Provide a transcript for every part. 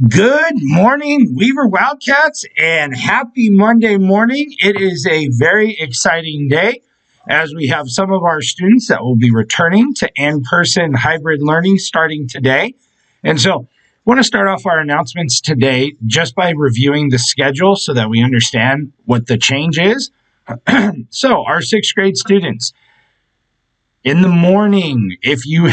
Good morning, Weaver Wildcats, and happy Monday morning. It is a very exciting day as we have some of our students that will be returning to in-person hybrid learning starting today. And so I want to start off our announcements today just by reviewing the schedule so that we understand what the change is. So our sixth grade students, in the morning, if you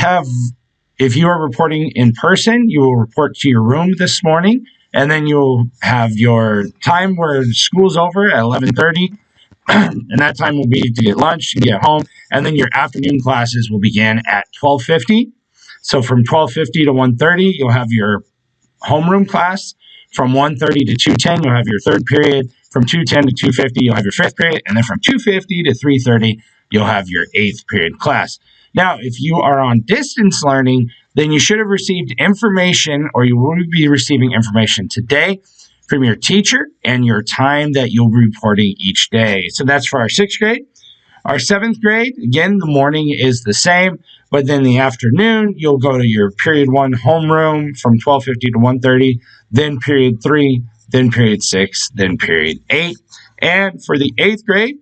are reporting in person, you will report to your room this morning, and then you'll have your time where school's over at 11:30, and that time will be to get lunch and get home, and then your afternoon classes will begin at 12:50. So from 12:50 to 1:30, you'll have your homeroom class. From 1:30 to 2:10, you'll have your third period. From 2:10 to 2:50, you'll have your fifth period, and then from 2:50 to 3:30, you'll have your eighth period class. Now, if you are on distance learning, then you should have received information, or you will be receiving information today from your teacher and your time that you'll be reporting each day. So that's for our sixth grade. Our seventh grade, again, the morning is the same, but then the afternoon, you'll go to your period 1 homeroom from 12:50 to 1:30, then period 3, then period 6, then period 8. And for the eighth grade,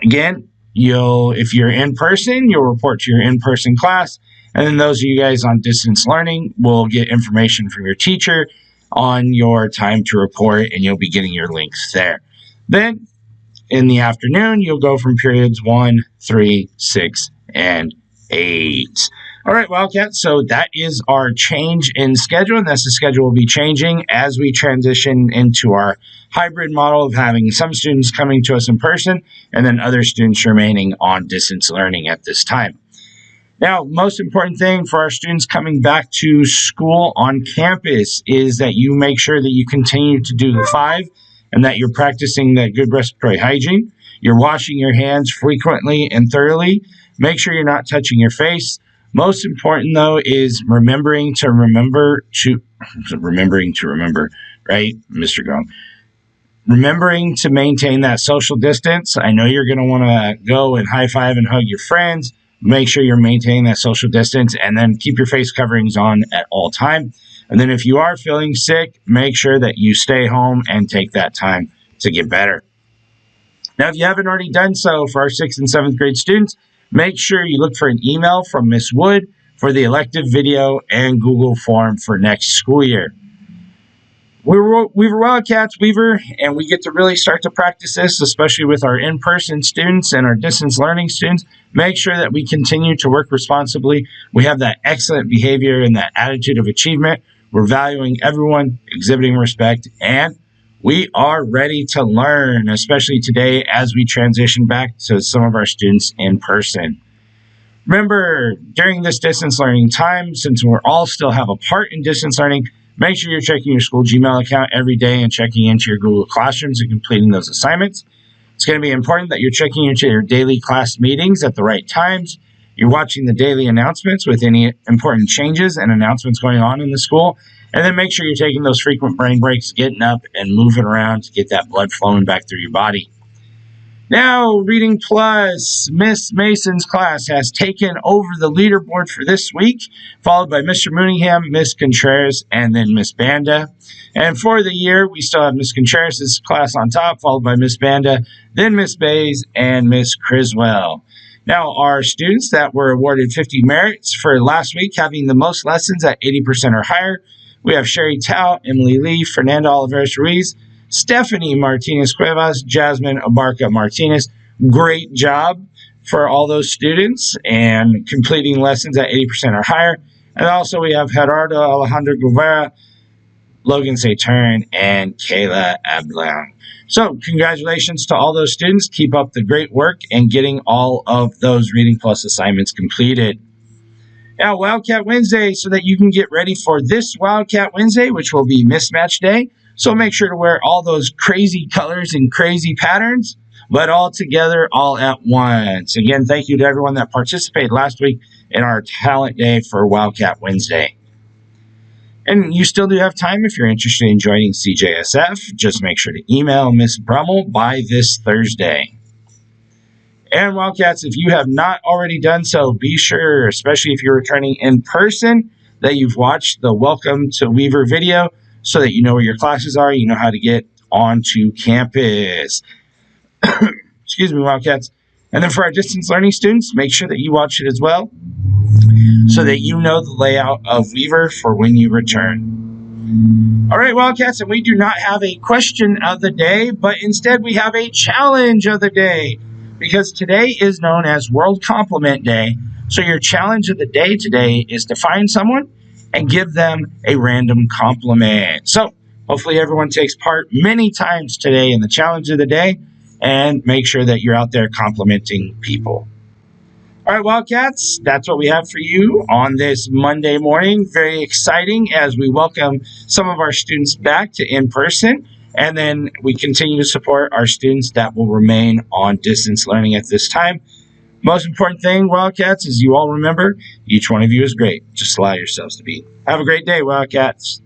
again, if you're in person, you'll report to your in-person class. And then those of you guys on distance learning will get information from your teacher on your time to report, and you'll be getting your links there. Then in the afternoon, you'll go from periods 1, 3, 6, and 8. All right, Wildcats, so that is our change in schedule, and that's the schedule will be changing as we transition into our hybrid model of having some students coming to us in person and then other students remaining on distance learning at this time. Now, most important thing for our students coming back to school on campus is that you make sure that you continue to do the 5 and that you're practicing that good respiratory hygiene. You're washing your hands frequently and thoroughly. Make sure you're not touching your face. Most important, though, is remembering to remember, right, Mr. Gong? Remembering to maintain that social distance. I know you're going to want to go and high five and hug your friends. Make sure you're maintaining that social distance, and then keep your face coverings on at all time. And then if you are feeling sick, make sure that you stay home and take that time to get better. Now, if you haven't already done so for our 6th and 7th grade students, make sure you look for an email from Miss Wood for the elective video and Google form for next school year. We're Wildcats, Weaver, and we get to really start to practice this, especially with our in-person students and our distance learning students. Make sure that we continue to work responsibly. We have that excellent behavior and that attitude of achievement. We're valuing everyone, exhibiting respect, and we are ready to learn, especially today as we transition back to some of our students in person. Remember, during this distance learning time, since we're all still have a part in distance learning, make sure you're checking your school Gmail account every day and checking into your Google Classrooms and completing those assignments. It's going to be important that you're checking into your daily class meetings at the right times. You're watching the daily announcements with any important changes and announcements going on in the school. And then make sure you're taking those frequent brain breaks, getting up and moving around to get that blood flowing back through your body. Now, Reading Plus, Miss Mason's class has taken over the leaderboard for this week, followed by Mr. Mooneyham, Miss Contreras, and then Miss Banda. And for the year, we still have Miss Contreras' class on top, followed by Miss Banda, then Miss Bays, and Miss Criswell. Now, our students that were awarded 50 merits for last week, having the most lessons at 80% or higher, we have Sherry Tao, Emily Lee, Fernanda Oliveros Ruiz, Stephanie Martinez Cuevas, Jasmine Abarca Martinez. Great job for all those students and completing lessons at 80% or higher. And also we have Gerardo Alejandro Guevara, Logan Saturn, and Kayla Ablang. So congratulations to all those students. Keep up the great work and getting all of those Reading Plus assignments completed. Now, Wildcat Wednesday, so that you can get ready for this Wildcat Wednesday, which will be Mismatch Day. So make sure to wear all those crazy colors and crazy patterns, but all together, all at once. Again, thank you to everyone that participated last week in our Talent Day for Wildcat Wednesday. And you still do have time if you're interested in joining CJSF. Just make sure to email Miss Brummel by this Thursday. And Wildcats, if you have not already done so, be sure, especially if you're returning in person, that you've watched the Welcome to Weaver video so that you know where your classes are, you know how to get onto campus. Excuse me, Wildcats. And then for our distance learning students, make sure that you watch it as well so that you know the layout of Weaver for when you return. All right, Wildcats, and we do not have a question of the day, but instead we have a challenge of the day because today is known as World Compliment Day. So your challenge of the day today is to find someone and give them a random compliment. So hopefully everyone takes part many times today in the challenge of the day and make sure that you're out there complimenting people. All right, Wildcats, that's what we have for you on this Monday morning. Very exciting as we welcome some of our students back to in-person, and then we continue to support our students that will remain on distance learning at this time. Most important thing, Wildcats, is you all remember, each one of you is great. Just allow yourselves to be. Have a great day, Wildcats.